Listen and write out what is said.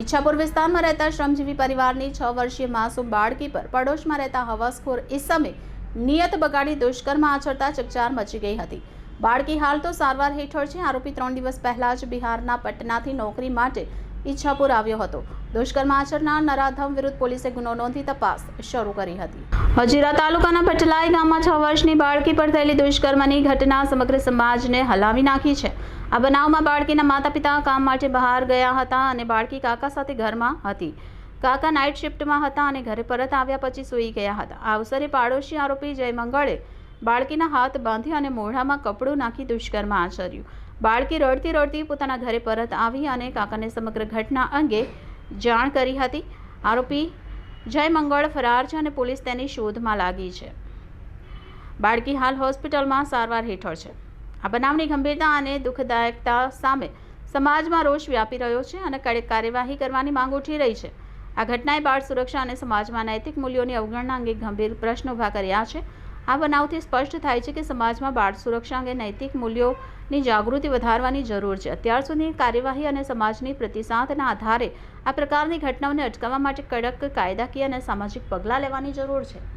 ઈચ્છાપુર વિસ્તારમાં રહેતા શ્રમજીવી પરિવારની 6 વર્ષીય માસૂમ બાળકી પર પડોશમાં રહેતા હવસખોર ઈસમે નિયત બગાડી દુષ્કર્મ આચરતા ચકચાર મચી ગઈ હતી। બાળકી હાલ તો સારવાર હેઠળ છે। આરોપી 3 દિવસ પહેલા જ બિહારના પટનાથી નોકરી માટે ઈચ્છાપુર આવ્યો હતો। દુષ્કર્મ આચરનાર નરાધમ વિરુદ્ધ પોલીસે ગુનો નોંધી તપાસ શરૂ કરી હતી। હજીરા તાલુકાના પટલાઈ ગામમાં 6 વર્ષની બાળકી પર થયેલી દુષ્કર્મની ઘટના સમગ્ર સમાજને હલાવી નાખી છે। આ બનાવમાં બાળકીના માતા પિતા કામ માટે બહાર ગયા હતા અને બાળકી કાકા સાથે ઘરમાં હતી। કાકા નાઇટ શિફ્ટમાં હતા અને ઘરે પરત આવ્યા પછી સૂઈ ગયા હતા। આ અવસરે પાડોશી આરોપી જય મંગળે બાળકીના હાથ બાંધી અને મોઢામાં કપડું નાખી દુષ્કર્મ આચર્યું। બાળકી રડતી રડતી પોતાના ઘરે પરત આવી અને કાકાને સમગ્ર ઘટના અંગે જાણ કરી હતી। આરોપી જય મંગળ ફરાર છે અને પોલીસ તેની શોધમાં લાગી છે। બાળકી હાલ હોસ્પિટલમાં સારવાર હેઠળ છે। આ બનાવની ગંભીરતા અને દુઃખદાયકતા સામે સમાજમાં રોષ વ્યાપી રહ્યો છે અને કડક કાર્યવાહી કરવાની માંગ ઉઠી રહી છે। આ ઘટનાએ બાળ સુરક્ષા અને સમાજમાં નૈતિક મૂલ્યોની અવગણના અંગે ગંભીર પ્રશ્નો ઊભા કર્યા છે। આ બનાવથી સ્પષ્ટ થાય છે કે સમાજમાં બાળ સુરક્ષા અંગે નૈતિક મૂલ્યોની જાગૃતિ વધારવાની જરૂર છે। અત્યાર સુધીની કાર્યવાહી અને સમાજની પ્રતિસાદના આધારે આ પ્રકારની ઘટનાઓને અટકાવવા માટે કડક કાયદાકીય અને સામાજિક પગલાં લેવાની જરૂર છે।